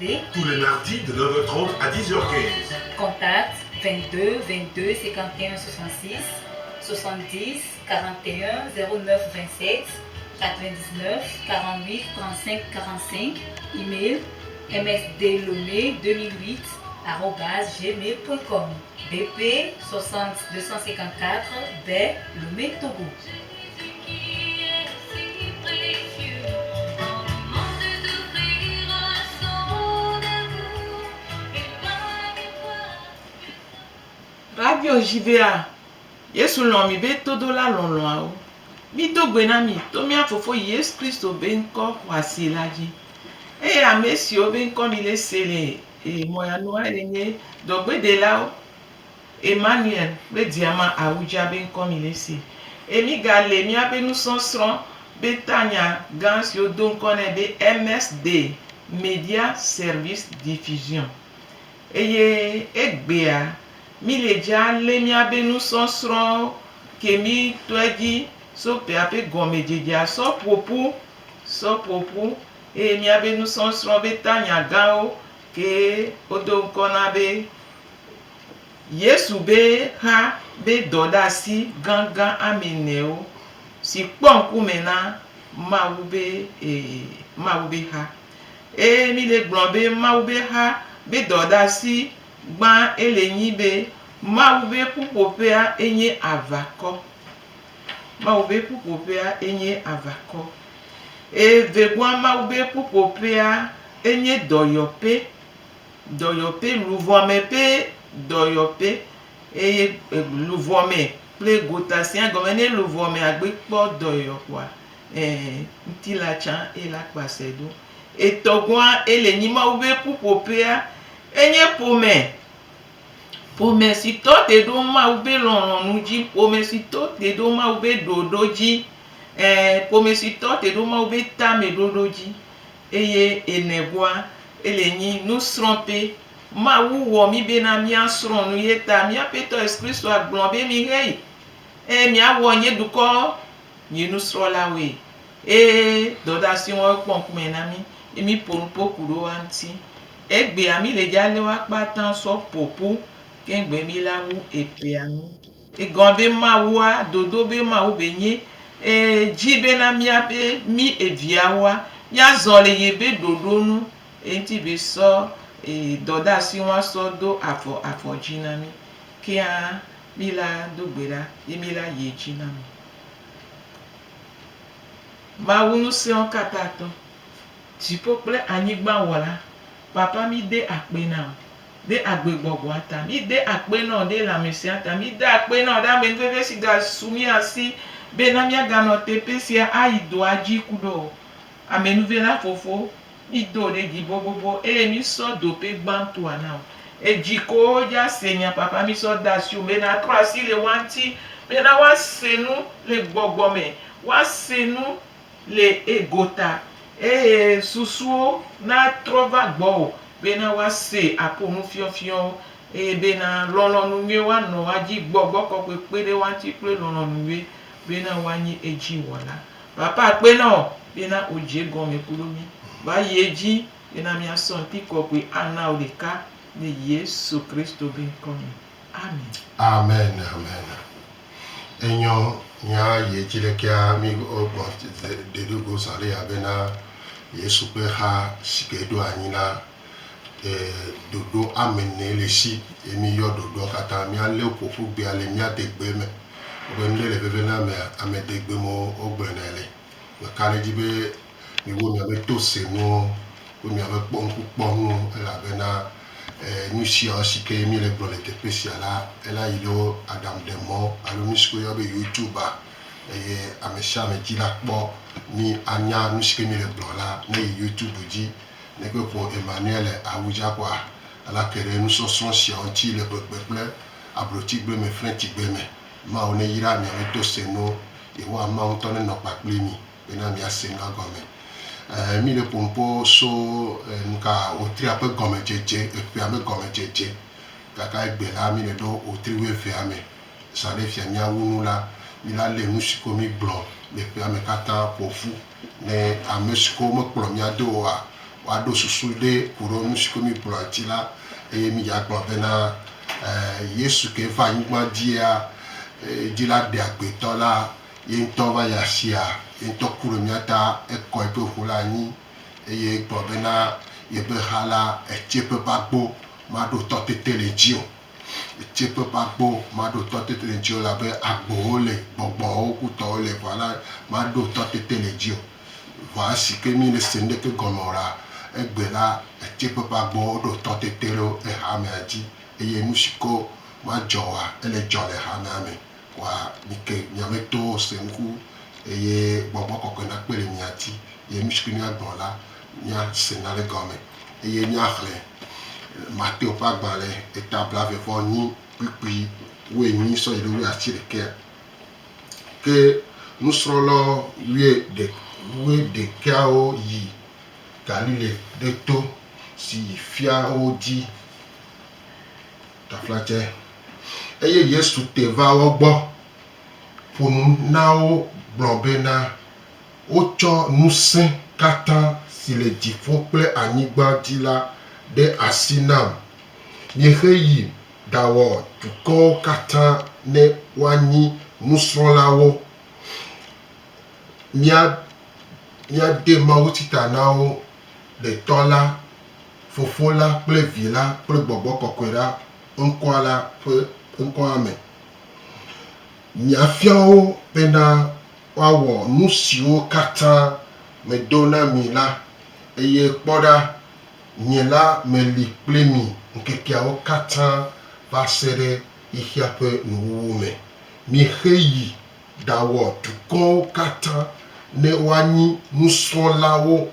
MSD. Tous les mardis de 9h30 à 10h15. Contact 22 22 51 66 70 41 09 27 99 48 35 45. Email msdlomé2008@gmail.com. BP 60 254 B Lomé Togo. Radio JVA Yesu lon mi be todo la lon o mi to gbe na mi to mi afofo Yesu Kristo be nko wasi laji amesi o be nko mi le sele mo ya no ale nye do gbe de la o Emmanuel be diama Abuja be nko mi le se mi ga le mi abe nu sonsron be tanya gans yo don kone be MSD Media Service Diffusion egbea mi le ja le mi abe nu sonsron ke mi to eji so pe ape gomejeja so popu mi abe nu sonsron be tanya gao ke odo kona be Yesu be ha be doda si gangan ameneo si ponku mena ma ube ha mi le gbon be ma ube ha be doda si gban elenyi be ma ube pupopea enye avako vegwa ma ube pupopea enye doyope luvome pe doyope luvome ple gotasien gomene luvome agbe po doyokwa ntila chan ela pasedo etogwa elenyi ma ube pupopea enye pome si to te do ma ube ronronu ji pome si to te do ma ube dodo ji pome si to te do ma ube tame dodo ji enegwa elenyi nu srompe ma wuwo mi be na mi asron nu yeta mi apeto Kristo agbon be mi hei mi awo nye duko ni nu srola we doda si won pon kuma na mi porupo kuro anti egbe ami le jale wa patan so popu kengbe mi la wu epe anu egon be ma wa dodo be ma wu be nye ji be na mi ape mi eviawa ya zole ye be dodo nu enti be so doda si won so do afo jinami ki a mi la dogbera mi la ye jinami ma wunu se on katato ti pople anigba wala papa mi de akpe na de agbegbogbo ata mi de akpe na de la mesi ata mi de akpe na da me nveve si ga sumi asi be na mi aga no tepe si aido aji kudo amenuve na fofo ido de gibobobo mi so do pe gbantu ana ejiko ja senya papa mi so da si o me na tro asi le wanti be na wa senu le gbogbo me wa senu le egota susuo na trova gbo be na wa se aponu fiofio be na lolonu nwe wa no aji gbogbo ko pe pere wanti pe lolonu nwe be na wa ni eji wola papa pe na be na oje gan me kuro mi ba yeji be na mi ason ti ko pe ana o le ka ni Yesu Kristo be nkomi amen enyo nya yeji le kia mi ogbo de dugo sare abena Yesu pe ha sikedo anyina dodo amene le si emi yo dodo kata mi ale opofu gbe ale mi adegbe me ogbe nle le bebe na me amedegbe mo ogbe na ele we kale jibe mi wo mi ame to se no wo mi ame ponku ponu ela bena nusi osike mi le gbo le tepe si ala ela ilo Adam Demo alo misko yo be YouTube amesha me jila po ni anya nusike mi le gbo la na YouTube ji ne ko po Emmanuel Abuja kwa ala kere nu so son si onti le peple abroti gbe me french gbe me ma one yira mi to se no wa ma on tone no pa ple mi be na mi ase na gome mi le pompo so nka otri ape gome jeje e pe ame gome jeje kaka egbe la mi le do otri we fe ame sa le fia nya wunu la mi la le musiko mi blo le pe ame kata pofu ne ame siko mo kplo mi ado wa wa do susu de kuro nusko mi plantila e mi ya gbo bena Yesu ke fa yigba dia di la de agbeto la ye to va ya sia ye to kuro mi ata e ko e pe hula ni e ye gbo bena ye be hala e ti pe pa gbo ma do to tete le dio e ti pe pa gbo ma do to tete le dio la be agbo le gbogbo o ku to le voilà ma do to tete le dio voici que mi le sende que gonora egbe la e ti pe pa gbo do to tete lo e ha me aji e ye musiko ma jowa ele jole ha na me wa nike nyameto senku eye gbogbo koko na pele mi ati ye musiko ni agbon la nya senale gome eye nya khle Matteo pagbale etable ave fo ni pipi we ni so ile we ati de que nous serons là we de kao yi Galilée de to si fia o di ta flate eye Yesu te va ogbo pour nao blobena ocho nusin kata si le difople anigba dila de asinam yeheyi dawo tuko kata ne wani nusrolawo mia de mautita nao de tola fofola ple vila ple gbogbo kokwera nkwala ple nkwame nyafiao pena wawo nusio kata medona mila eye kpoda nyela meli plemi nkekiao kata vasere ihiape nuwume miheyi dawo tuko kata ne wani nusolawo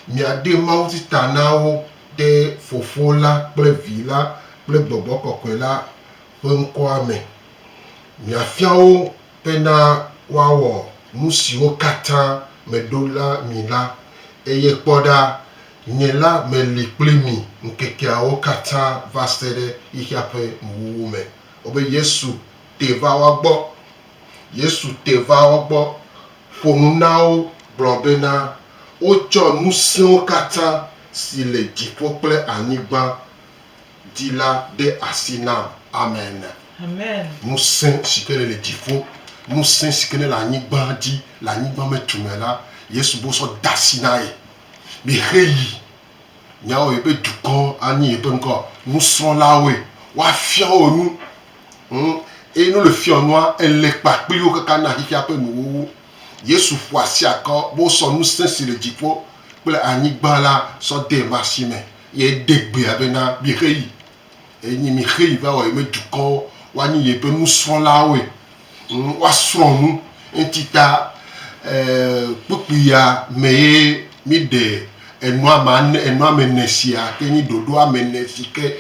miade mautita nao de fofola ple vila ple gbogbo kokwela nkwame miafiao pena wawo nusio kata medola mila eye kpoda nyela meli plemi nkekiao kata vasere ihiape nuwume obe Yesu te va wagbo Yesu te va wagbo fonunao blobena ocho nusin kata si le difople anigba dila de asinam amen Amen. nusin sikele le difo nusin sikele la anigba di la anigba me tumela Yesu bo so dasinae bi heyi nyao ebe dukon ani ebe nko nuson lawe wa fia onu et nous le fions noir elle les pas plus que quand on a fait nous Yesu foisi akọ bo so nous sensi le difo pe anigba la so de masime ye degbe abena bi heyi eni mi heyi va wa me dukon wa ni ebe nuson lawe wa son nous entita pupuya me mi de enwa menesia ke ni dodo amenesi ke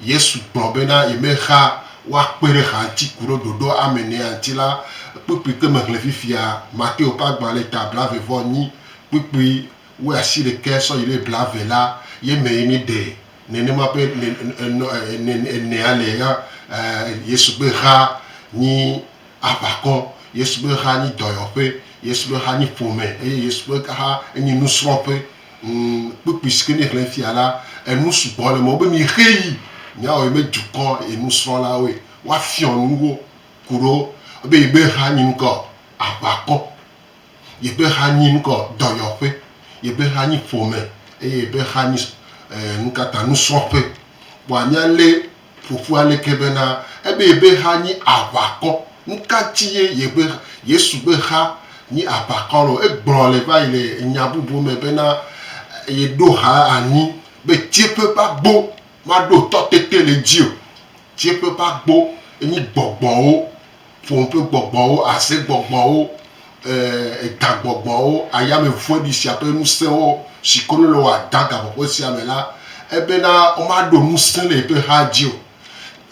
Yesu gbobena imeha wa pere hanti kuro dodo amene antila pupi ke me fifia Matteo pas dans les tables avec voni pupi ou asi le ke so ile blave la ye me mi de nene ma pe ne alega Yesu be ha ni abakon Yesu be ha ni doyope Yesu be ha ni fome Yesu be ha ni nusrope puisque ni refia la et nous subon le mo be mi heyi nya o me dukon et nous serons là we wa fion nuwo kuro be ha ni nko abakon ye be ha ni nko doyope ye be ha ni fome et be ha ni nkata nusrope wa nya le fufu ale kebena e be ha ni abakon nkatiye ye be Yesu be ha ni abakon lo e gbon le ba ile nyabubu me bena ye do ha ani be tie peut pas gbo ma do to tete le dio tie peut pas gbo eni gbogbon o fon pe gbogbon o ase gbogbon o ta gbogbon o aya me fo di si ape nu se o sikono lo wa daga popo si amela e be na o ma do nu se le pe ha dio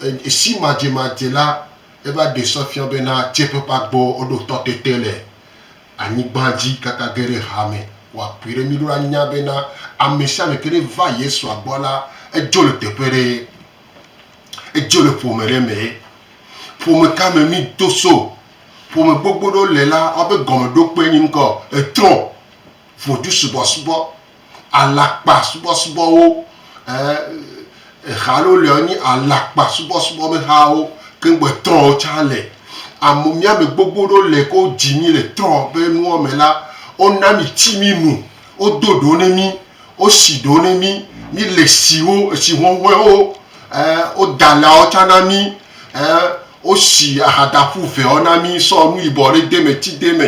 e si ma je la e ba de sofia be na tie peut pas gbo o do to tete le ani banji kaka gere hame wa pire mi lura nya bena amesha me kere va Yesu agbola e jole tepere e jole pomere me pome kame mi doso pome gbogbodo lela obe gomedo pe yin ko e tron foju subo alakpa subɔsubɔ wo xalo le nyi alakpa subɔsubɔ me ha wo kengbe trɔ wo tsa le amomia me gbogbo ɖo le ko dzi mi le trɔ be nuwɔ me la ona mi tsi mi nu o do do ne mi o si do ne mi le si wo si wɔwɔ wo o dala o tsa na mi o si ahadaƒu ve o na mi sɔ nu yibɔ ɖe de me ti de me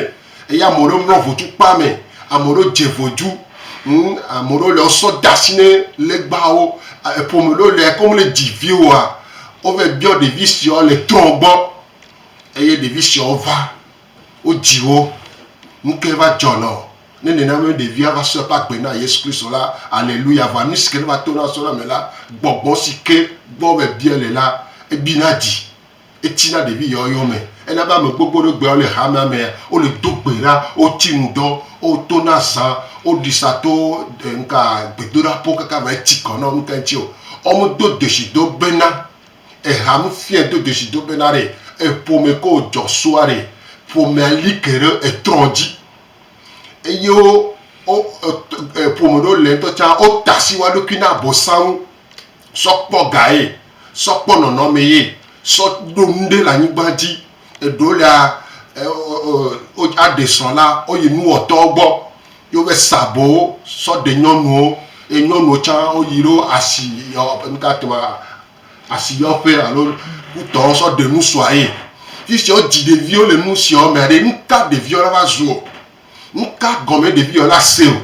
eye ame ɖewo mlɔ vodzu kpa me ame ɖewo dze vodzu ame ɖewo le sɔ da si ne legbawo ƒome ɖewo le kom le dzi viwoa wo va biɔ ɖevi siwo le trɔ gbɔ eye ɖevi siwo va wo dzi wo nuke va dzɔ nɔ ne nenema ɖevia va sɔ eƒe agbe na Yesu Kristo la aleluya va nu si ke ne va to na sɔ la me la gbɔgbɔ si ke gbɔ va bia le la ebina dzi etina ɖevi yawo yome ena be ame gbogbo ɖe gbewo le xamea mea wo le do gbe ɖa wo tsi ŋdɔ wo to na zã wo ɖisa to nka gbedoɖaƒo kaka va etsi kɔ na nuka ŋuti o wɔme do desi do bena eham fia do desi do bena ɖe eƒome ko dzɔ soa ɖe ƒomea li ke ɖe etrɔ dzi eye wo ƒome ɖewo le ŋutɔ tsã wo ta si wa ɖokui na abɔsaŋu sɔ kpɔ ga ye sɔ kpɔ nɔnɔme ye sɔ ɖo nu ɖe le anyigba dzi eɖewo lea aɖe srɔ̃ la woyi nuwɔtɔwo gbɔ yewo be sabowo sɔ ɖe nyɔnuwo eye nyɔnuwo tsã woyi ɖo asiyɔƒe alo kutɔwo sɔ ɖe nusrɔ̃a ye fisia wodzi ɖeviwo le nu siawo mea ɖe nuka ɖeviwo la va zu o nuka gɔme ɖeviwo la se o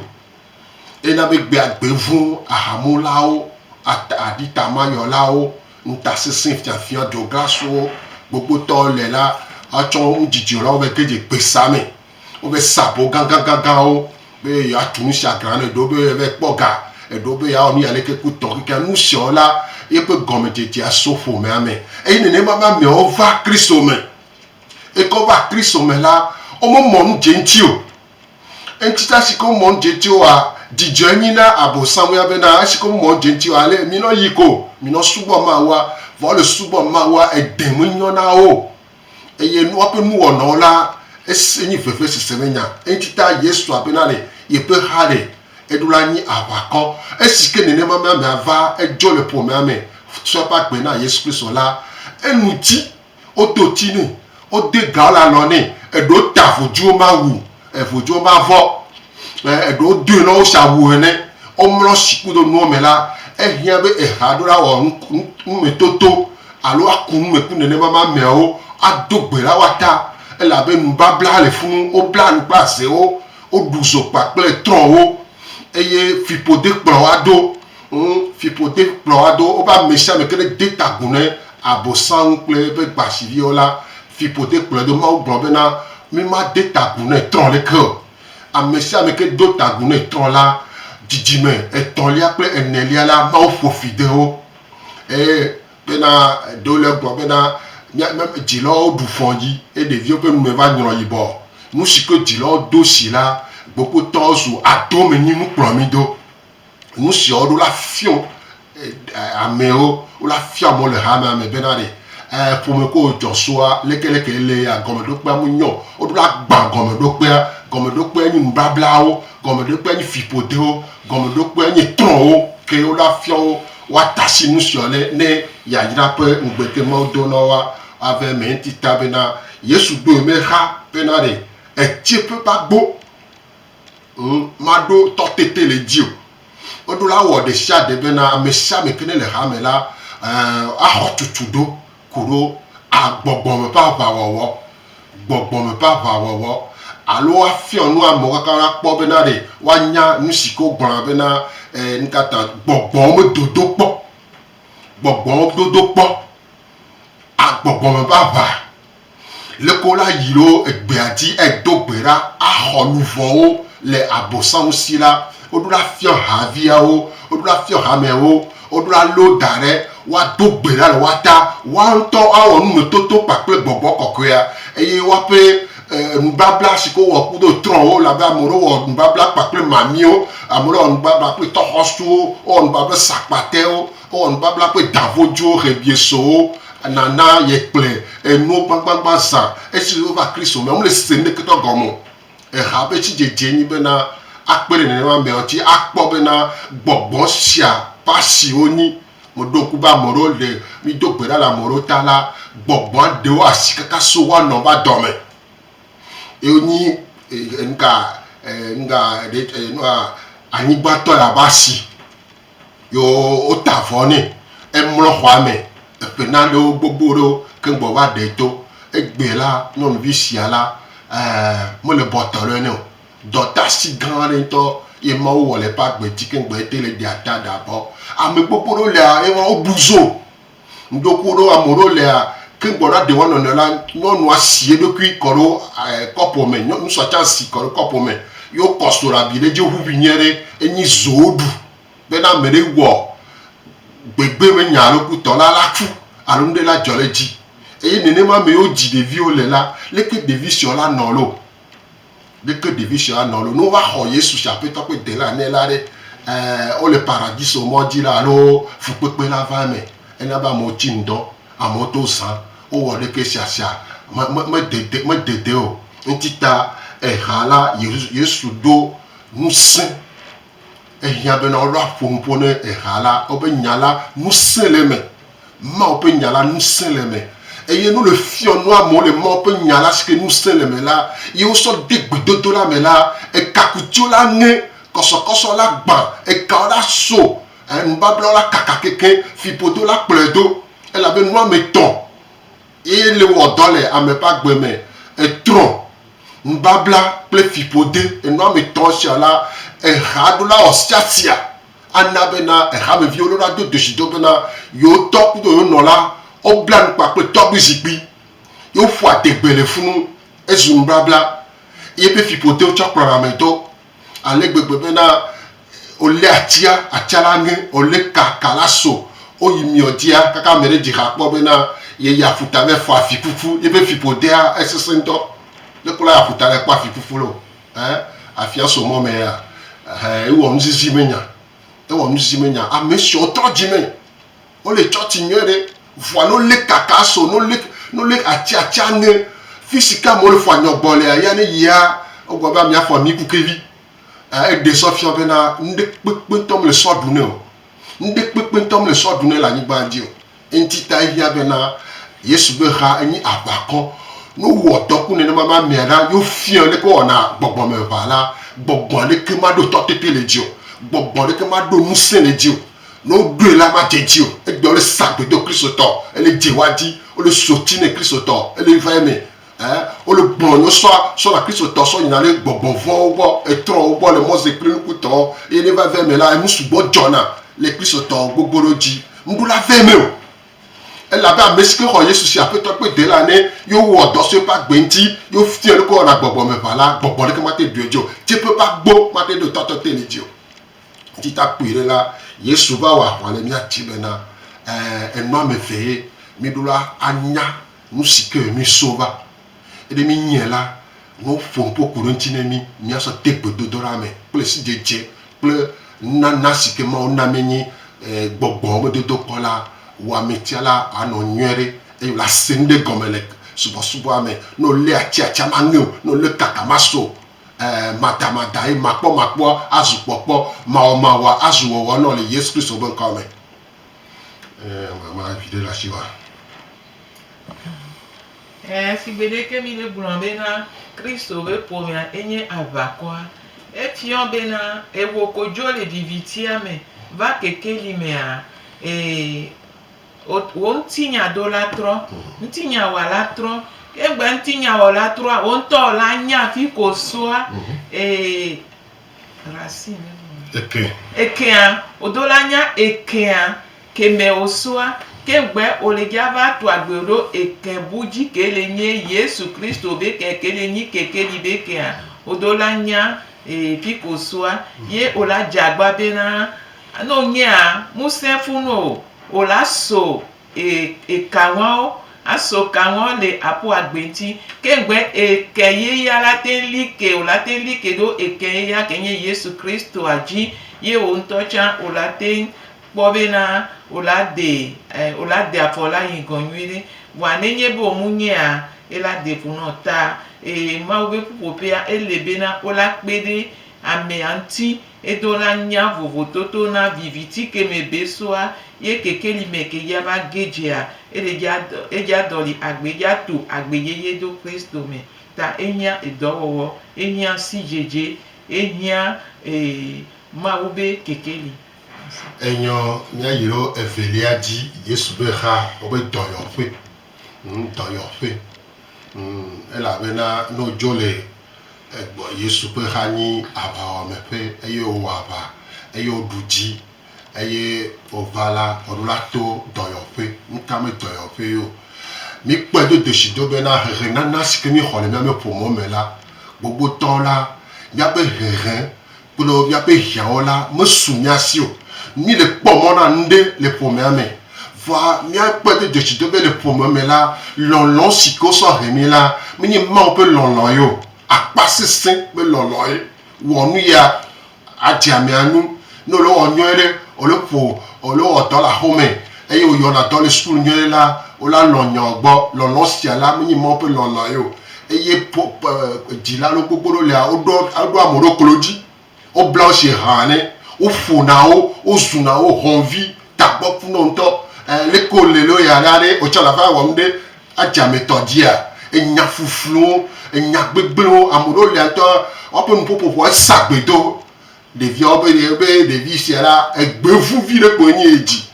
ena be gbevu ahamolawo aditamayɔlawo nutasese fiafia dzoglasuwo gbogbo tɔwo le la atsɔ nudzidzilawo be kedze gbesa me wo be sabo gãgãgãgãwo be yeatu nu sia gra ne eɖewo be yeve kpɔ ga eɖewo be yeawɔ nu ya leke kutɔ keke nu siawo la yeƒe gɔmedzedzea so ƒomea me eye nenema be amewo va Kristo me ekɔ va Kristo me la womemɔ nu dze ŋuti o eŋutita si ke womɔ nu dze ŋuti oa dzidzɔe nyi na abɔsamu ya bena esi ke womɔ nu dze ŋuti o ale minɔ yi ko minɔ subɔ Mawua vɔ le subɔ Mawua edeme nyɔ na wo eye woaƒe nuwɔnawo la enyi veve sese me nya eŋutita Yesua bena le yeƒe xa ɖe eɖo la nyi aʋakɔ esi ke nenema me amea va edzo le ƒomea me sɔ eƒe agbe na Yesu Kristo la enu dzi wodo ti nɛ wode gawo le alɔ nɛ eɖewo ta vodzuwo ma wu vodzuwo ma vɔ eɖewo doe na wo si awu ene womlɔ sikudo nuwo me la ehiã be eha ɖo la wɔ numetoto alo aku nume ku nenema ma ameawo ado gbe la woata elabe nubabla le funu wobla nu kple asewo woɖu zo kpakple trɔwo eye fiƒode kplɔ wa ɖo fiƒode kplɔ wa ɖo wobe ame sia ame ke ne de tagu ne abɔsaŋu kple ebe gbasiviwo la fiƒode kplɔ ɖo mawu gblɔ bena mi ma de tagu ne trɔ leke o ame sia ame ke do tagu ne trɔ la dzidzime etɔ̃lia kple enelia la mawu ƒo fi de wo eye bena ɖewo le gblɔ bena dzilawo ɖu fɔ dzi eye ɖeviwo ƒe nume va nyrɔ yibɔ nu si ke dzilawo do si la gbogbo tɔwo zu adome nyi nukplɔmi do nu siawo ɖo la fiɔ amewo wola fia mo le hame ame bena ɖe ƒome ko dzɔ soa lekeleke le gɔmeɖokpea mu nyɔ woɖo la gbã gɔmeɖokpea nyi nubablawo gɔmeɖokpea nyi fiƒodewo gɔmeɖokpea nyi trɔwo ke wola fia wo woata si nu siawo le ne yayra ƒe ŋugbe ke mawo do na woa ave me ŋutita bena Yesu do me xa bena ɖe etieƒe va gbo maɖo tɔtete le dzi o woɖo la wɔ ɖe sia ɖe bena ame sia ame ke ne le hame la axɔ tutu ɖo ku ɖo gbɔgbɔme ƒe aʋawɔwɔ alo afia nu amewo kaka la kpɔ bena ɖe woanya nu si ke wogblɔna bena nukata gbɔgbɔwo dodo kpɔ agbɔgbɔme ƒe aʋa leke la yi ɖo egbea dzi edo gbe ɖa axɔ luvɔwo le abɔsaŋu si la woɖo la fia haviawo woɖo la fia hamewo woɖo la lo da ɖe woado gbe ɖa le woata woaŋutɔ awɔ numetoto kpakple gbɔgbɔ kɔkɔea eye woaƒe nubabla si ke wɔ kudo trɔwo labe ame ɖewo wɔ nubabla kpakple mamiwo ame ɖewo wɔ nubabla kple tɔxɔsuwo wowɔ nubabla sakpatewo wowɔ nubabla kple davodzowo hebiesowo nana yekple enuwo gbagbagba zã esi wova Kristo me wole se ne ketɔ gɔme eha be tsi dzedze nyi bena akpere nenema me oti akpɔ bena gbɔgbɔ sia pasi wonyi mo do kuba moro le mi do gbe la moro ta la gbɔgbɔ de wo asi kaka so wa no ba dɔme eonyi nga de no anyigbatɔ la ba si yo o ta vɔ ne emlɔ xɔa me epena ɖewo gbogbo ɖewo ke gbɔ va ɖe to egbe la nyɔnuvi sia la mele bɔtɔ ɖe ne o dɔtasi gã aɖe ŋutɔ ye mawo wɔ le pa gbeti ke gbe te le de ata da bɔ ame gbogbo ɖewo lea ye wo buzo ŋdɔku ɖewo ame ɖewo lea ke gbɔ ɖa de wɔn nɔnɔ la nyɔnua si eɖokui kɔ ɖo kɔpu me nusɔtsa si kɔ ɖo kɔpu me yewo kɔso la bi ɖe dzi ʋuʋi nyuie ɖe enyi zowo ɖu bena ame ɖe wɔ gbegbe me nya alo kutɔ la ku alo ŋɖe la dzɔ le dzi eye nenema me yewo dzi ɖeviwo le la leke ɖevi siwo la nɔ lo leke ɖevi siwo la nɔ lo ne va xɔ yesu si aƒetɔ ƒe de la ne la ɖe wole paradiso mɔ dzi la alo fukpekpe la va me ena be amewo tsi ŋdɔ amewo to zã wowɔ ɖeke siasia me dede o ŋuti ta eha la yesu do ŋusẽ ehia bena woɖo aƒonuƒo ne eha la wobe nya la ŋusẽ le me mawo ƒe nya la ŋusẽ le me eye no le fiɔ nu amewo le mawo ƒe nya la si ke ŋusẽ le me la ye wosɔ de gbedodo la me la ekakutiwo la ŋe kɔsɔkɔsɔ la gbã ekawo la so nubablawo la kaka keke fiƒodo la kplɔe do elabe nua me tɔn eye le wɔ dɔ le ame ƒe agbe me etrɔ nubabla kple fiƒode enua me tɔn sia la eha ɖo la wɔ siasia ana bena ehameviwo ɖo la do dosi do bena yewo tɔ kudo yewo nɔ la wobla nukpa kple tɔgbi zikpui yewo ƒo adegbe le funu ezu nubabla ye ƒe fiƒodewo tsɔ kplɔna me do ale gbegbe bena wòlé atia la ŋe wòlé kaka la so woyi miɔ dia kaka ame ɖe dzi ha kpɔ bena ye aƒuta me fɔ afi kuku ye ƒe fiƒodea esesẽ ŋutɔ leke la aƒuta le kpɔ afi kuku lo afia so mɔ me ya ewɔ nuzizi me nya ame siwo trɔ dzi me wole tsɔtsi nyuie ɖe vɔa no lé kaka so no lé atia ŋe fi si ke amewo le fɔ anyɔgbɔ lea ya ne yia wogblɔ be miafɔ mi kukevi eɖe sɔ fia bena ŋɖe kpekpe ŋutɔ le sɔ ɖu ne o ŋɖe kpekpe ŋutɔ le sɔ ɖu ne le anyigba dzi o eŋti ta ehia bena yesu be ha enyi aʋakɔ no wɔ dɔku nenema ma mia la yo fia leke wɔna gbɔgbɔme ʋa la gbɔgbɔ ɖeke ma ɖo tɔtete le dzi o gbɔgbɔ ɖeke ma ɖo ŋusẽ le dzi o no ɖoe la ma dze dzi o egbe wole sa gbedo kristotɔ ele dze wa dzi wole soti ne kristotɔ ele va me wole gbɔn nyo sɔ na kristotɔ sɔ yina ɖe gbɔgbɔvɔwo gbɔ etrɔwo gbɔ le mɔze kple nukutɔ eye ne va ve me la enu sugbɔ dzɔna le kristotɔ gbogbo ɖo dzi ŋɖu la ve me o elabe ame si ke xɔ yesu si aƒetɔ ƒe de la ne yo wɔ dɔ si ƒe agbe ŋuti yo fia ne ko wɔna gbɔgbɔme ʋa la gbɔgbɔ ɖeke ma te ɖoe dzi o tseƒe ƒe agbo ma te ɖo tɔtɔ te le dzi o tita kpui ɖe la yesu va wɔ aʋa le mía dzi bena enua me ve ye mi ɖo la anya nu si ke mi so va eye mi nye la no ƒo ŋƒo ku ɖe ŋuti ne mi míasɔ de gbedodo la me kple sidzedze kple nana si ke mawo na mi nyi gbɔgbɔ me dodo kɔ la wɔametia la anɔ nyuie ɖe eye la se nu ɖe gɔme le subɔsubɔa me no lé atia ma ŋe o no lé kaka ma so madamada ye makpɔ azu kpɔkpɔ mawɔ azu wɔwɔ nɔ le yesu kristu be ŋkɔ me mama vi ɖe le asi wa sigbede ke mi le gblɔ bena kristu be ƒomea enye aʋakɔa efiɔ bena ewo kodzo le vivitia me va kekeli mea wo ŋutinya do la trɔ ŋutinya wɔ la trɔ egbe ŋutinya wɔ la trɔa wo ŋutɔ la nya fi ko soa racine ekea o do la nya ekea keme o soa kegbe o le dza va to agbe ɖo eke budzi ke le nye yesu kristo be ke le nyi kekeli be kea o do la nya fi ko soa ye o la dzagba bena no nyea ŋusẽ funu o la so ekawawo aso kawawo le aƒo agbeti kegbe eke ye ya la te like o la te like do eke ye ya ke nye yesu kristo adzi ye o ŋutɔ tsã o la te kpɔ bena o la de afɔ la yi gɔ nyui ɖe vɔa ne nye be o mu nyea e la de ƒo nɔ ta mawo be ƒuƒoƒea ele bena o la kpe ɖe ame anti edo la nya vovototo na viviti ke me besoa ye kekeli me ke ya ba gejea eja doli agbeja to agbeyeye do Kristo me ta enya edowowo enya si jeje enya maube kekeli enyo nya yiro evelia di Yesu be ha obe doyofe doyofe ela bena no jole egbo Yesu pe ha ni aba o mepe eyo wa ba eyo duji eye ovala orulato doyofe nkame doyofe yo mi pe de shido bena renana sikini hole me pour mo mela gbogbo ton la ya be herin pour ya be hiaola mo sumiasio ni le pomona nde le pomame va mi a pe de shido be le pomame la lon siko so remi la mi ni ma pe lon yo apase sin be lon yo wonu ya atiame anu no lo onyoere olopo olo oto la home eye o yo na to le school nyoere la o la lonyo gbo lon sia la mi ni mo pe lon yo eye dila lo gbogbo le o do amoro koloji o blanche hane o funao o sunao honvi tagbo funonto le kolelo ya lare o chala fa wonde ajame todia enya fuflu enya gbegbelo amoro le ato o pe npopo fo sagbedo devi obe devi siara egbefu vi le ko ni eji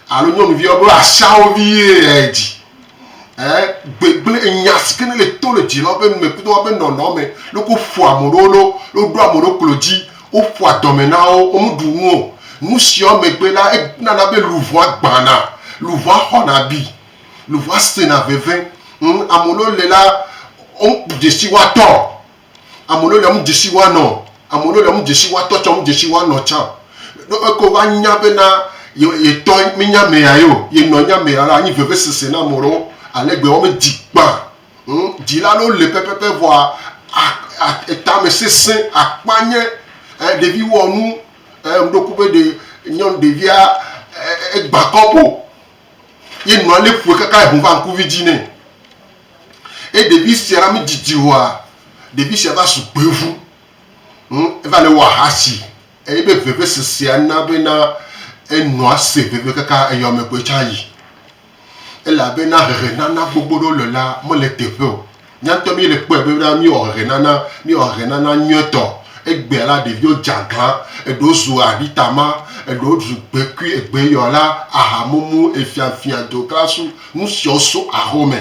alo nyon vi obo ashawo vi eji gbegbele enya sikene le to le ji lo be me kudo obe no me lo ko fu amoro lo do amoro kloji o fu adomenao o mudunwo nu si o megbe la na na be louvo agbana louvo honabi louvo sena veve amolo le la on desi wa to amolo le mu desi wa no amolo le mu desi wa to cho mu desi wa no cha ko va nya be na ye to mi nya me ayo ye no nya me ala ni veve sese na moro alegbe o me digba di la lo le pepepe voir eta me sese apanye devi wonu ndokube de nyon devia egbakopo ye no le fu kaka ehun van covidine e devi sera mi didiwa devi sera su pevu va le wahasi e be veve sese na be na eno ase veve kaka eyome pe chayi ela be na renana gbogbo lo la mo le tepo nyanto mi le pe be na mi o renana nyoto egbe ala devio jagran edozu aditama edozu beku egbe yola ahamumu efiafia do klasu nusioso ahome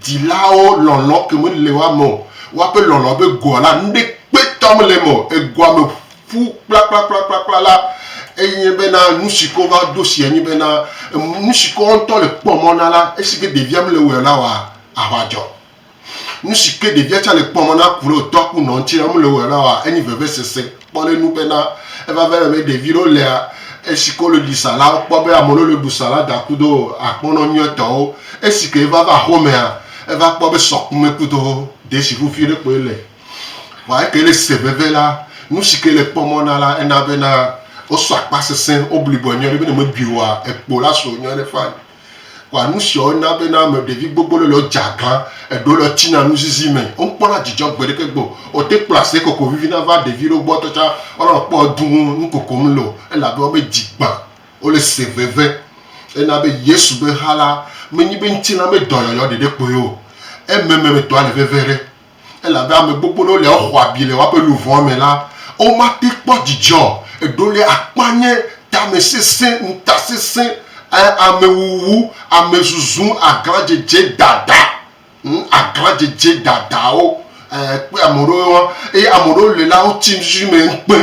dilao lolo ke mo le wa mo wa pe lolo be gola nde pe tom le mo egwa me fu pla la eyin be na nusiko va dossier ni be na nusiko onto le pomona la esike deviam le wela wa awajo nusike devia cha le pomona kuro toku non ti am le wela wa eni veve sese pole nu be na e va vere me deviro le esiko le disala po be amolo le busala da kudo apono nyoto esike va home e va po be sokume kudo de si fu fire ko le wa ke le seveve la nusike le pomona la ena be na o so apase sen oblibo nyo be me biwa e po la so nyo le fa kwa nu sho na be na me devi gbogbo lo jagan e do lo tina nu zizi me on pona jijo gbere ke gbo o te place koko vivi na va devi ro gbo to cha o lo po dun nu koko nlo e la be o be jigba o le seveve e na be Yesu be hala me ni be ntina me doyoyo de po yo e me to ale vevere e la be ame gbogbo lo le o hwa bi le wa pe louvo me la o ma te po jijo edole akpanye tamesese ntasese amewu amezuzu agranjeje dada o pe amoro le la o tinju me npe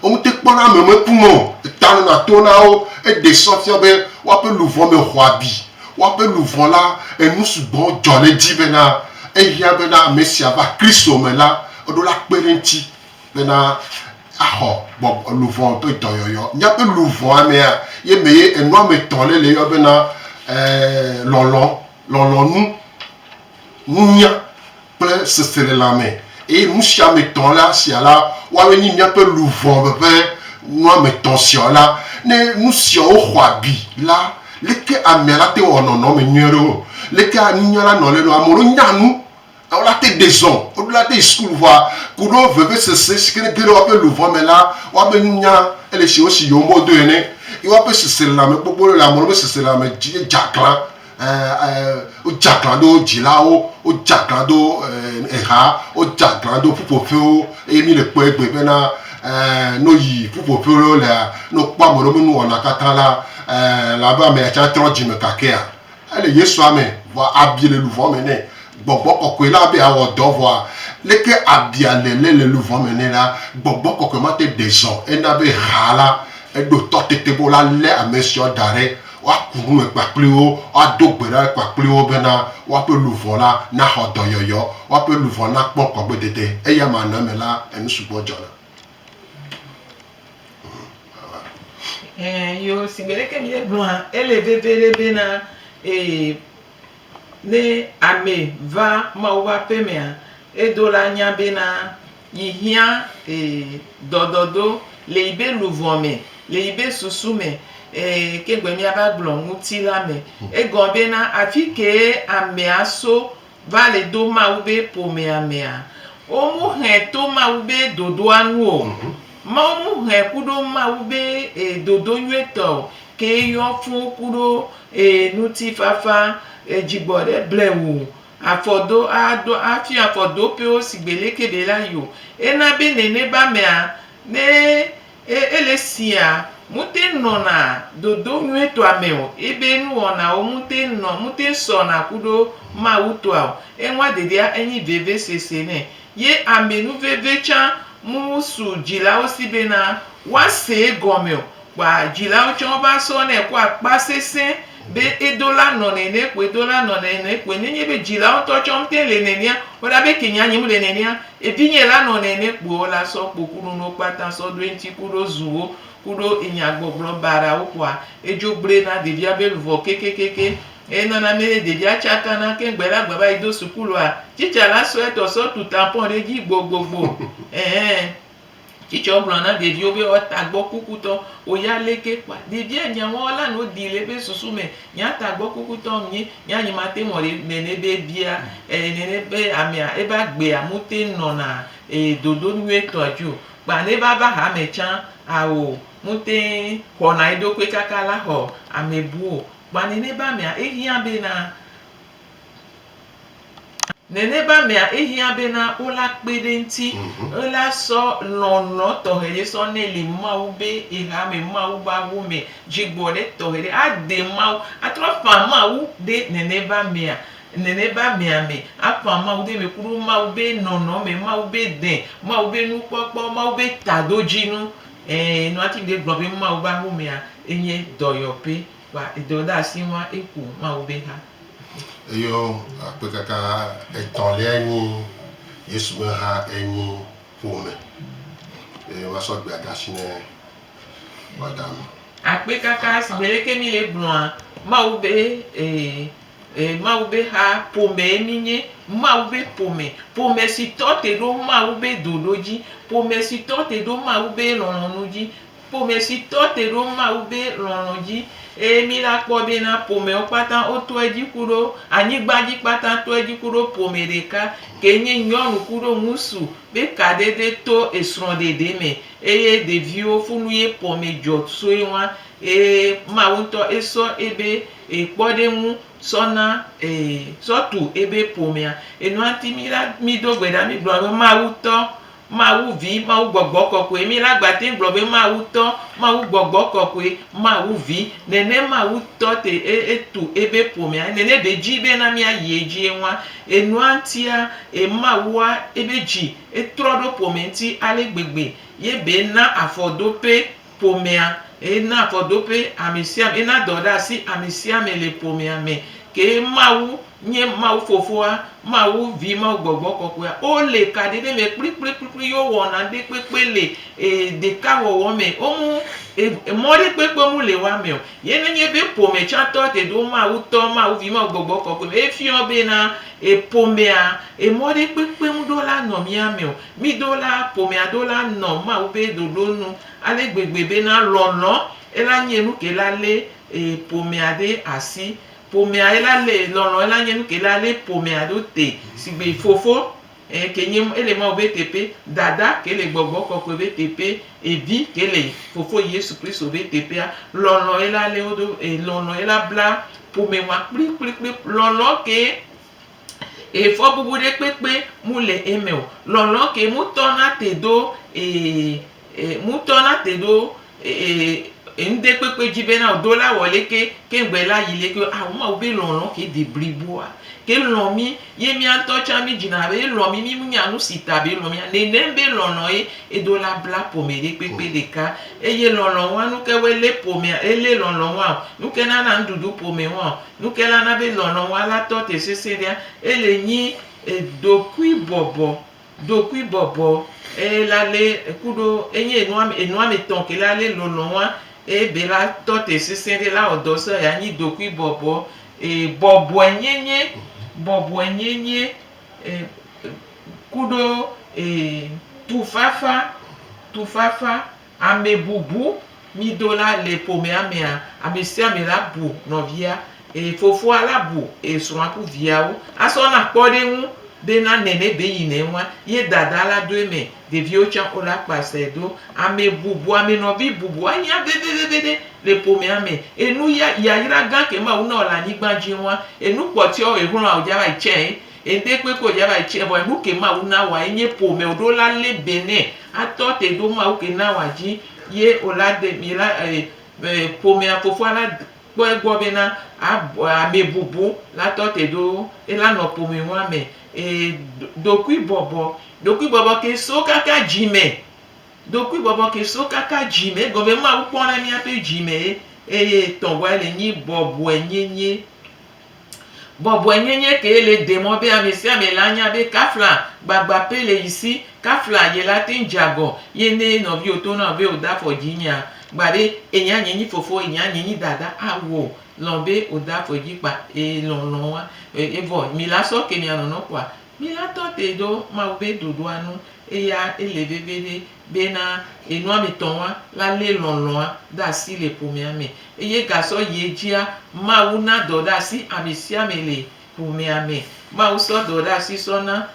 o te pona me kumo tanu na tona o e de sofia be wa pe louvo me hwabi wa pe louvo la e nusu bon jole di bena e ya bena mesia va Kristo me la odola perenti bena aho bo louvon pe toyoyo nya pe louvon amea ye meye eno me tonle le yo bena lolon nu nya ple se la me e mu sia me ton la sia la wa we ni nya pe louvon pe no me ton sia la ne nu sia o hwabi la leke amela te ono no me nyero leke anya la no le lo amoro nyanu on a été des hommes, on a été school voir, kudo veut se ce que ne on peut le voir mais là, on peut nya, elle est chez aussi yo mot de né, il va peut se la mais pour la mon se la mais Jacklan, o Jacklan do Jilao, o Jacklan do Eha, o Jacklan do Pupofeo, et mis le poète bena no yi Pupofeo là, no pas mon nous on a katala là-bas mais tu as trop Jim Kakea. Elle est yeswame, va habiller le louveau mené. Bobo kokwe la be awo dovoir leke abiale le louveau mené là bobo kokwe mate des gens et na be hala et do totete bola le a monsieur d'arrêt wa kunu me paplio wa dogbera paplio bena wa pe louveau là na hodo yoyo wa pe louveau na pon ko bedede e ya ma na me la enu subo jona yo sibele ke mi e blanc élevé bele na ne ame va mawa pemea edola nyabena yihia dododo leibe luvome leibe susume kegwemi abaglon mutilame egombena afike ame aso vale do maube pomea mea omu he to maube dodo anu o omu he kudo maube dodo nyeto ke yo fun kudo nuti fafa ejibode blewu afodo ado afi afodo pe o sigbele kebela yo ena be nene ba mea ne elesia mute nona dodo nweto ameo ebe nu ona o mute so na kudo ma uto a enwa dedia enyi veve sese ne ye amenu veve cha musu jila osibe na wa se gomeo pa jila o chon ba so na kwa pa sese be edola no nene kwe dola no nene kwe nenye be jila on to chom tele nenia oda be kinya nyimu le nenia ebinye la no nene kwo la so pokuru no patan so 20 kuro zuwo kuro inyagbogbo bara okwa ejogbre na devia be luvo kekekeke enana me devia chaka na kengbela gbaba ido sukulu a chicha la so eto so tout tampon reji gbogbogbo chicho blana devio be otagbo kukuto oya leke pa devia nya won la no di lebe susume nya tagbo kukuto mi nya yin mate mo nene be bia nene be amia e ba gbe amute nona dodo nwe toju pa ne baba ha mechan awo mute kona ido kwe kakala ho amebu pa nene ba mia ehia be na nene ba mea ehia be na ola kpede nti ola so lono tohere so neli maube eha me mauba wume jigbode tohere ade mau atrofa mau de nene ba mea me apa mau de me kuru maube nono me maube de maube nu popo maube tadojinu no ati de globe mauba wume a enye doyope wa idoda sinwa eku maube ha yo apekaka etonle ni yesu ha eni pome wa so gbe adasine madam apekaka sibele kemi le blanc maube maube ha pome ninye maube pome si tote do maube dodoji pome si tote do maube lononuji pome si tote do maube lonoji emi la kpo be na pome o patan o to eji kuro anyigbaji patan to eji kuro pome deka kenye nyonu kuro musu be kadede to esron dede me eye devi o funuye pome jot so ewa ma wonto eso ebe kpode mu sona sotu ebe pome a enu anti mi do gbeda mi gbo ma wuto ma wu vi ma wu gbogbo kokwe mi la gba te nglobe ma wu to ma wu gbogbo kokwe ma wu vi nene ma wu to te etu ebe pome nene be ji be na mi aye ji enwa enu antia ma wa ebe ji etrodo pome nti ale gbegbe ye be na afodope pome na afodope amisiam na doda si amisiam le pome me ke ma wu nye ma fofoa ma wu vi ma gbogbo kokwe o le kadede me pri yo wona de pepele de ka wo me o mu mo de pepe mu le wa me o ye nye be pome chato te do ma wu to ma wu vi ma gbogbo kokwe e fi o be na pome a mo de pepe mu do la no mi ame o mi do la pome a do la no ma wu be do do nu ale gbegbe be na lono e la nye nu ke la le pome a de asi pomea ela le lɔlɔ ela nye nu ke la le pomea do te sigbe fofo ke nye ele ma obe tepe dada ke le gbɔgbɔ kɔkɔ be tepe evi ke le fofo Yesu Kristo be tepea lɔlɔ ela le wodo lɔlɔ ela bla pome wa kplikplikpli lɔlɔ ke efɔ bubu de kpekpe mu le eme o lɔlɔ ke mu tɔna te do mu tɔna te do ŋde kpekpe dzi bena o do la wɔle ke ŋgbe la yi le ke awo ma wo be lɔlɔ ke de bliboa ke lɔ mi ye miatɔ tsa mi dzina be lɔ mi mi nya nu si ta be lɔ mi nenem be lɔlɔ ye edo la bla pome de kpekpe ɖeka eye lɔlɔ wa nu ke we le pomea ele lɔlɔ wa nu ke nana nuɖuɖu pome wa nu ke la na be lɔlɔ wa la tɔ te sese ɖia ele nyi dokui bɔbɔ ela le kudo enye enua me tɔn ke la le lɔlɔ wa ebe la tɔ te sese ɖe la ɔdɔ se ya nyi dokui bɔbɔ bɔbɔe nyenye kudo tufafa ame bubu mi do la le pomea mea ame sia ame la bu nɔvia fofoa la bu srɔ̃a ku viawo asɔna kpɔ ɖe ŋu bena nene be yi ne wa ye dada la do eme ɖeviwo tsã wo la kpasɛ do ame bubu ame nɔvi bubu anya vevevede le pomea me enu yayra gã ke ma wo na le anyigba dzi wa enu kpɔtiwo ehlɔa wo dzava tsɛ ede kpe ko dzava tsɛ vɔ enu ke ma wo na wa enye pome wo do la le bene atɔ te do ma wo ke na wa dzi ye o la de mi la pomea fofoa la kpɔ egbɔ bena ame bubu la tɔ te do ela nɔ pome wa me dokui bɔbɔ ke so kaka dzime dokui bɔbɔ ke so kaka dzime gɔme ma wo kpɔ na miaƒe dzime eye tɔnbɔe le nyi bɔbɔe nyenye ke le demɔ be ame sia ame la nya be kafla gbagba pe le yisi kafla ye la te dzagɔ ye ne nɔviwo to na be o da afɔ dzi nya gbaɖe enya nyenyi fofo enya nyenyi dada awo lɔn be o da afɔ dzi kpa lɔlɔ wa evɔ mi la sɔ ke mia nɔnɔ kɔa mi la tɔ te do ma wo be dodoa nu eya ele vevede bena enua me tɔn wa la le lɔlɔa da asi le pomea me eye gasɔ ye dzia ma wo na dɔ da asi ame sia ame le pomea me ma wo sɔ dɔ da asi sɔ na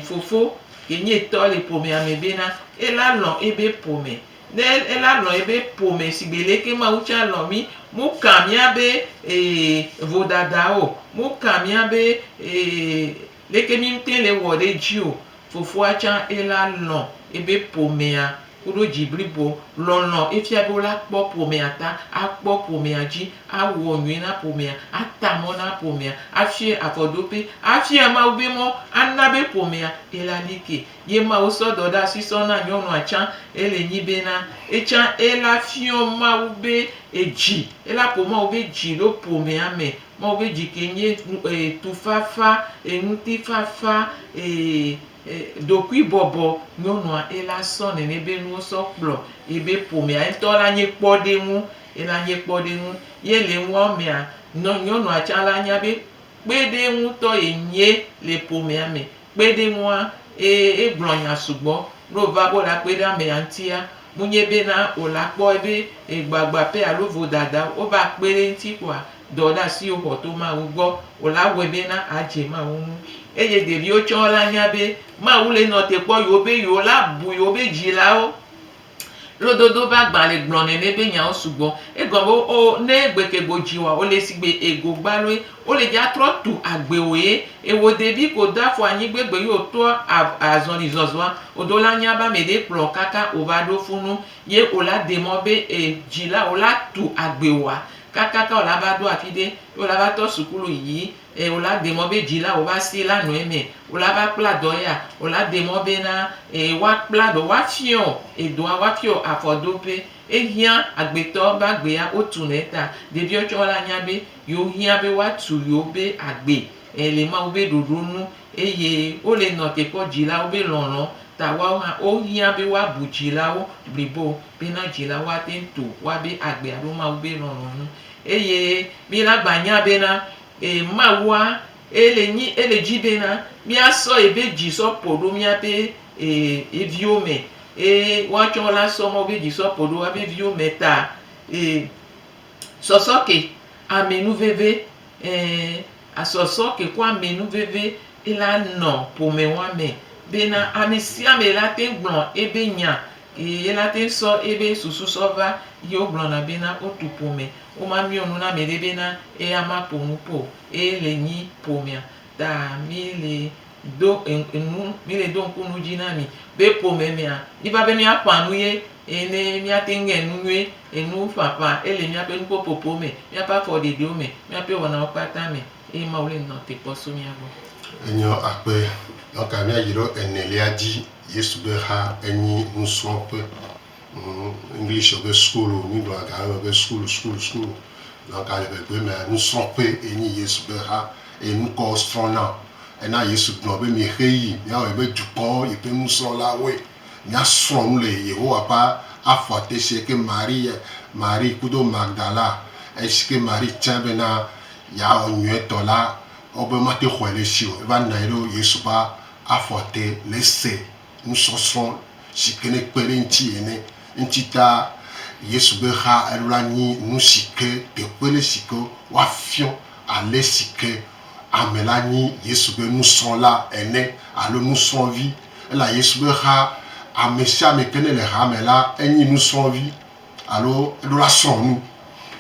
fofo ke nye tɔ le pomea me bena ela lɔn ebe pome ne ela lɔn ebe pome sigbe leke ma wo tsa lɔn mi mu ka mia be vodada o mu ka mia be leke mi te le wɔ ɖe dzi o fofoa tsã ela lɔn ebe pomea kudo dziblibo lɔlɔ efia be wola kpɔ pomea ta akpɔ pomea dzi awɔ nyuie na pomea atamɔ na pomea afie afɔdope afie mawo be mɔ ana be pomea ela like ye mawo sɔ dɔ ɖe asi sɔ na nyɔnua tsã ele nyi bena etsã ela fiɔ mawo be edzi ela ƒo mawo be dzi ɖo pomea me mawo be dzi ke nye tufafa ŋutifafa dokui bɔbɔ nyɔnua ela sɔ nene be nuwo sɔ kplɔ ebe pomea etɔ la nye kpɔ ɖe ŋu ela nye kpɔ ɖe ŋu ye le ŋua mea nyɔnua tsã la nya be kpe ɖe ŋutɔ ye nye le pomea me kpe ɖe ŋua egblɔ nya sugbɔ ɖo va bo la kpe ɖe amea ŋutia mu nye bena o la kpɔ ebe gbagba pe alo vodada wo va kpe ɖe ŋuti kɔa dɔ ɖe asi wo xɔ to ma wo gbɔ o la wɔe bena adze ma wo ŋu eye ɖeviwo tsɔ la nya be mawu le nɔ te kpɔ yiwo be yiwo la bu yiwo be dzilawo lododo va gba le gblɔ nene be nyawo sugbɔ egɔme o ne gbekegbo dziwa o le sigbe ego gbaloe o le dza trɔ tu agbewo ye ewo ɖevi ko do afɔ anyigbegbe yi o tɔ azɔli zɔzɔa o do la nya ba me ɖe kplɔ kaka o va ɖo funu ye o la de mɔ be dzila o la tu agbewoa kakaka o la va ɖo afi ɖe o la va tɔ sukulu yi o la de mɔ be dzila o va si la nɔ eme o la va kpla dɔ ya o la de mɔ bena wa kpla dɔ wa fiɔ edoa wa fiɔ afɔdoƒe ehia agbetɔ ba agbea o tu ne ta ɖeviwo tsɔ la nya be yewo hia be wa tu yewo be agbe le ma wo be ɖoɖo nu eye o le nɔ te kpɔ dzilawo be lɔlɔ ta wa hã o hia be wa bu dzilawo blibo bena dzilawo ate tu wa be agbe alo ma wo be lɔlɔ nu eye mi la gba nya bena mawua ele dzi bena miasɔ ebe dzi sɔ ƒo ɖo miaƒe eviwo me woatsɔ la sɔ mɔ be dzi sɔ ƒo ɖo abe viwo me ta sɔsɔ ke amenuveve asɔsɔ ke kó ame nu veve ela nɔ ƒome wa me bena ame sia ame la te gblɔ ebe nya ela te sɔ ebe susu sɔ va ye wogblɔna bena wotu ƒome woma miɔ nu na ame ɖe bena eya ma ƒo nu ƒo le nyi ƒomea ta mi le do enu mi le do ŋku nu dzi na mi be ƒome mea mi va be miaƒã nu ye ene miate ŋe nu nyuie enu ƒaƒã ele miaƒe nuƒoƒoƒo me miaƒe afɔɖeɖiwo me miaƒe wɔnawo kpata me eye mawo le nɔ te kpɔsɔ mia gbɔ. Enyo akpe donc amia yi ɖo enelia dzi Yesu be ha enyi nusrɔ̃ƒe English be school mi gblɔ ga be school donc ale be me nusrɔ̃ƒe enyi Yesu be ha enukɔ srɔ̃na ena Yesu gblɔ be mi xe yi miawɔ be dukɔ yi ƒe nusrɔ̃lawoe miasrɔ̃ nu le Yehowa ƒe afɔte si ke Marie kudo Magdala esi ke Marie tsã bena ya nyuietɔ la wobe mate xɔe le si o eva nɔ anyi ɖe Yesu ƒe afɔte le se nusɔsrɔ̃ si ke ne kpe ɖe ŋuti ene ŋuti ta Yesu be xa eɖo nyi nu si ke teƒe le si ke woafiɔ ale si ke ame la nyi Yesu be nusrɔ̃la ene alo nusrɔ̃vi ela Yesu be xa ame sia ame ke ne le hame la enyi nusrɔ̃vi alo eɖo la srɔ̃ nu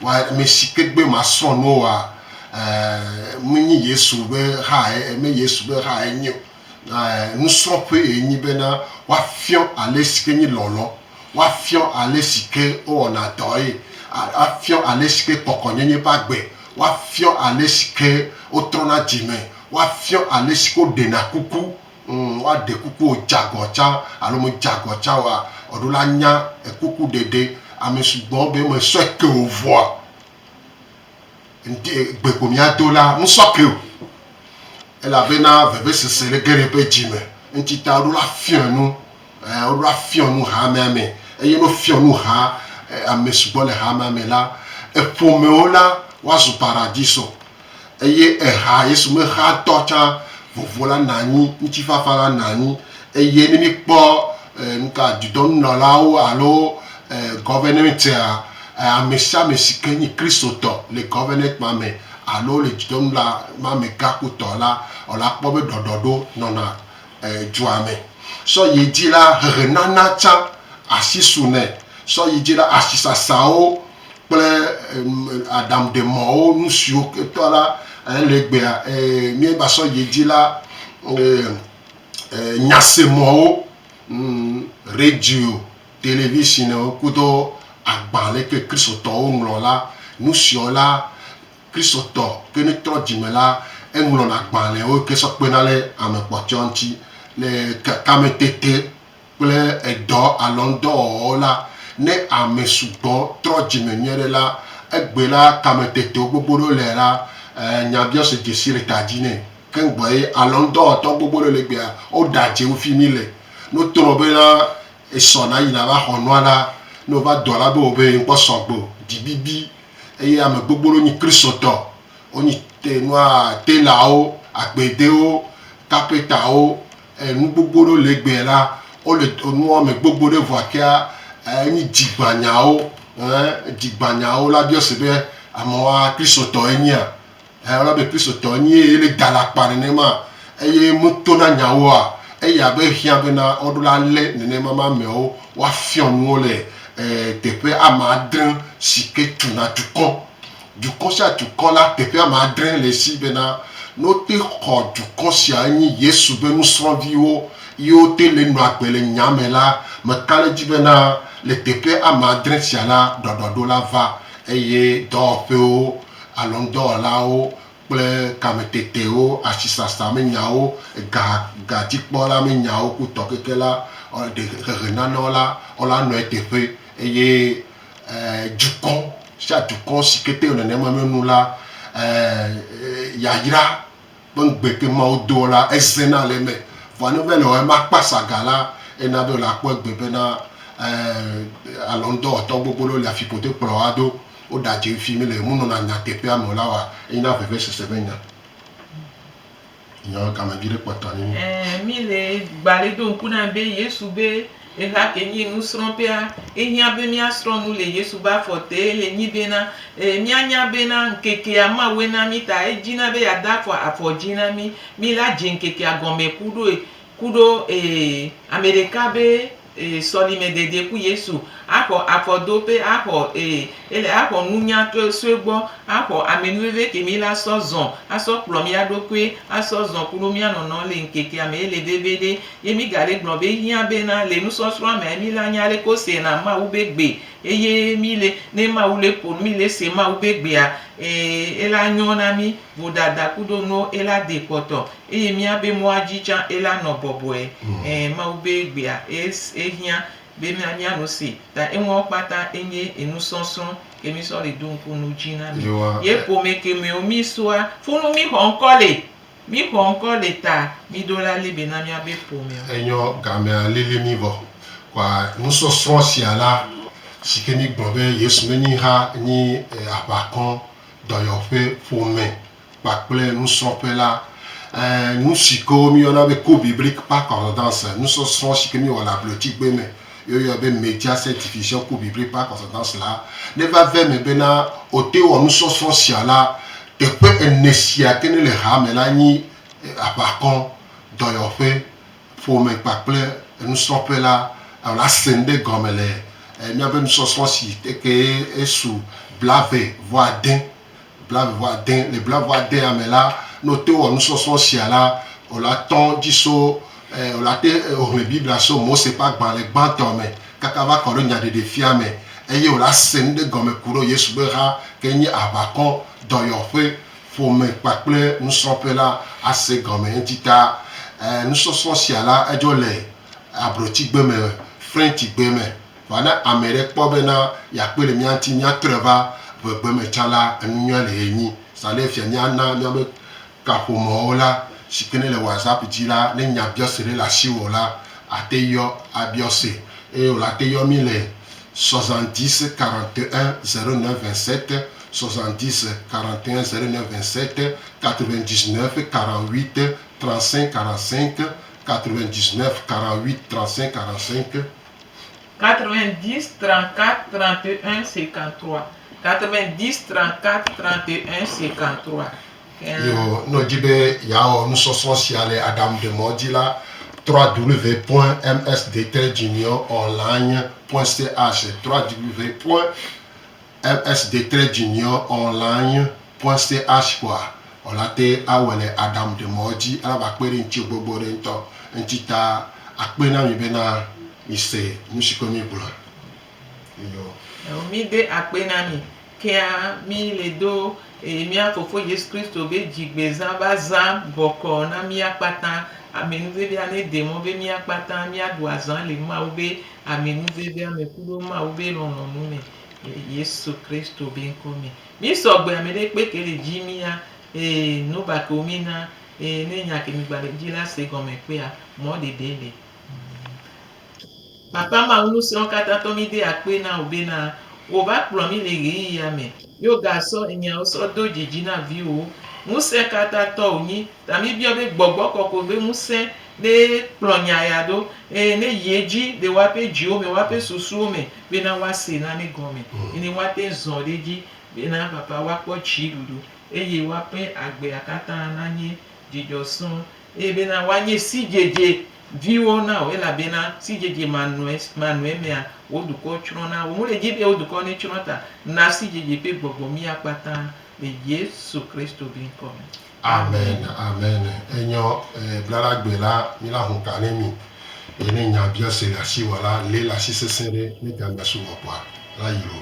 wa ame si ke gbe ma srɔ̃ nu wa menyi Yesu be xa me Yesu be xa enyi nusrɔ̃ƒe enyi bena woafiɔ ale si ke nyi lɔlɔ woafiɔ ale si ke wowɔna dɔ ye woafiɔ ale si ke kɔkɔnyenye ƒe agbe woafiɔ ale si ke wotrɔna dzime woafiɔ ale si ke woɖena kuku woaɖe kuku wodze tsã alo me dze agɔ tsã wa ɔɖo la nya kuku ɖeɖe ame sugbɔ be me sɔ ke o vɔa gbe ko miado la ŋusɔ ke o elabena vevesese le ge ɖe ƒe dzime ŋuti ta woɖo la fiɔ nu woɖo la fiɔ nu hamea me eye no fiɔ nu ha ame sugbɔ le hamea me la eƒomewo la woazu paradiso eye eha Yesu me xa tɔ tsã vovo la na anyi ŋutifafa la na anyi eye ne mi kpɔ nuka dudɔnunɔlawo alo gɔvɛnɛntia ame sia ame si ke nyi kristotɔ le gɔvɛnɛnt ma me alo le dudɔnunɔla ma me gakutɔ la ɔla kpɔ be ɖɔɖɔɖo nɔna dua me sɔ yi dzi la hehenana tsã asi su nɛ sɔ yi dzi la asisasawo kple aɖaŋuɖemɔwo nu siwo tɔ la le gbea mieba sɔ yi dzi la nyasemɔwo radio télévision kudo agbalẽ ke kristotɔwo ŋlɔ la nu siwo la kristotɔ ke ne trɔ dzime la eŋlɔna agbalẽwo ke sɔ kpena le ame kpɔtɔ ŋuti le kametete kple edɔ alo ŋdɔwɔwɔ la ne ame sugbɔ trɔ dzime nyuie ɖe la egbe la kametetewo gbogbo ɖo le la nyabia se dzesi le ta dzi nɛ ke ŋgbɔ ye alo ŋdɔwɔtɔ gbogbo ɖo le gbea woɖa dze wo fi mi le no trɔ be la esɔna yina va xɔ nua la ne wova dɔ la be wo be ŋkpɔ sɔgbe dibibi eye ame gbogbo ɖo nyi kristotɔ wonyi telawo agbedewo kapetawo nu gbogbo ɖo le gbea la wole nua me gbogbo ɖe vɔa kea enyi dzigbanyawo la biɔ se be amewoa kristotɔ enyia wola be kristotɔ enyi eye le da la kpa nenema eye metona nyawoa eye abe hiã bena woɖo la lé nenema ma amewo woafiɔ nuwo le teƒe ame adre si ke tuna dukɔ sia dukɔ la teƒe ame adre le si bena no te xɔ dukɔ sia enyi Yesu be nusrɔ̃viwo yiwo te le nɔ agbe le nyame la meka le dzi bena le teƒe ame adre sia la ɖɔɖɔɖo la va eye dɔwɔƒewo alo dɔwɔlawo kple kametetewo asisasa menyawo gadzikpɔla menyawo kutɔ keke la hehenanawo la wola nɔ teƒe eye dukɔ sia dukɔ si ke te nenema menu la yayra ƒe ŋgbe ke mawo do la ezena le me vɔ ne be le wɔ ema kpa saga la ena be le akpɔ egbe bena alɔŋdɔwɔtɔ gbogbo ɖo le afiƒode kplɔ wa ɖo woɖa dze fi mi le mu nɔna nyateƒea me la wa eyina vevesese be nya nyawo gamevi ɖe kpɔtɔ ne mi le gbalẽ do ŋku na be Yesu be ela ke nyi nusrɔ̃ƒea ehia be míasrɔ̃ nu le Yesu be afɔte le nyi bena míanya bena nkekea Mawu na mí ta edzina be yada afɔ dzi na mí la dze nkekea gɔme kuɖo ame ɖeka be sɔlime dede ku Yesu axɔ afɔdoƒe axɔ nunya to sue gbɔ axɔ amenuveve ke mi la sɔ zɔn asɔ kplɔ mía ɖokui asɔ zɔn kuɖo mía nɔnɔ le nkekea me ele veve ɖe ye mi ga ɖe gblɔ be hiã bena le nusɔsrɔ̃ me mi la nya ɖe ko se na Mawu be gbe eye mi le ne Mawu le ƒo mi le se Mawu be gbea ela nyo na mi vodada kuɖo no ela de kpɔtɔ eye mía be mɔa dzi tsã ela nɔ bɔbɔe Mawu be gbea ehiã be mía no se ta eŋuawo kpata enye enusɔsrɔ̃ ke mi sɔ le do ŋku nu dzi na mi ye ƒome ke me mi soa funu mi xɔ ŋkɔ le ta mi do la li be na mía be ƒome enyo gamea lili mi vɔ kwa nusɔsrɔ̃ sia la si ke mi gblɔ be Yesu menyi ha nyi aʋakɔ dɔyɔƒe ƒome kpakple nusrɔ̃ƒe la nu si ke mi yɔna be cours biblique par concordance nusɔsrɔ̃ si ke mi wɔ le ablotsigbe me yɔyɔ be média cette division cours biblique par concordance la ne va ve me bena o te wɔ nusɔsrɔ̃ sia la teƒe ene sia ke ne le hame la nyi aʋakɔ dɔyɔƒe ƒome kpakple nusrɔ̃ƒe la la se ŋɖe gɔme le míabe nusɔsrɔ̃ si ke esu blave vɔ ade le blave adea me la no te wɔ nusɔsrɔ̃ sia la o la tɔn dziso o la te ohle biblia so Mose ƒe agbalẽ gbãtɔ me kaka va kɔ ɖe nyaɖeɖefia me eye o la se ŋɖe gɔme ku ɖo Yesu be ha ke nye aʋakɔ dɔyɔƒe ƒome kpakple nusrɔ̃ƒe la ase gɔme ŋuti ta nusɔsrɔ̃ sia la edzo le ablotsigbe me Frenchigbe me vana ame ɖe kpɔ bena yakpe le mía ŋuti míatrɔe va vegbe me tsã la enunya le enyi sa le fia míana míabe kaƒomɔwo la si ke ne le WhatsApp dzi la ne nya biɔse ɖe le asiwò la ate yɔ abiɔse eye wòle ate yɔ mi le 70 41 09 27 70 41 09 27 99 48 35 45 99 48 35 45 90 34 31 53 90 34 31 53 yo no di be ya o nusɔsrɔ̃ sia le Adam de Mɔdzi la www.msd-junioronline.ch www.msd-junioronline.ch quoi on la te awele Adam de Mɔdzi ala ba kpe ɖe ŋuti gbogbo ɖe ŋutɔ ŋuti ta akpe na mi bena mi se nu si ke mi gblɔ yo mi de akpe na mi kea mi le do mía fofo Yesu Kristo be dzigbezã va zã bɔkɔ na mía kpata amenuvevea ne de mɔ be mía kpata mía ɖu azã le Mawu be amenuvevea me kuɖo Mawu be lɔlɔ̃nu me Yesu Kristo be ŋkɔ me mi sɔgbe ame ɖe kpe ke le dzi mía nu ba ke mi na ne nya ke mi gba le dzi la se gɔme kpea mɔ ɖeɖe le papa Mawu nu siwo katã tɔ mi de akpe na wo bena wo va kplɔ mi le ɣeyiɣia me yo gasɔ enyawo sɔ do dzidzi na viwo ŋusẽ katã tɔ wònyi ta mi biɔ be gbɔgbɔ kɔkɔ be ŋusẽ ɖe kplɔ nya ya ɖo ne yi edzi le woaƒe dziwo me woaƒe susuwo me bena woase nane gɔme ene woate zɔ ɖe dzi bena papa woakpɔ dziɖuɖu eye woaƒe agbea katã nanye dzidzɔsɔ eye bena woanye sidzedze viwo na wo elabena sidzedze manɔe mea wo dukɔ tsrɔ̃ na wo le dzi be wo dukɔ ne tsrɔ̃ ta na sidzedze ƒe gbɔgbɔ mía kpata le Yesu Kristo be ŋkɔ me. Amen amen enyo blalagbe la mi la hun ka ne mi ene nya biɔse le asiwɔ la le le asi sesẽ ɖe ne gamea sowɔ kpɔa la yi o.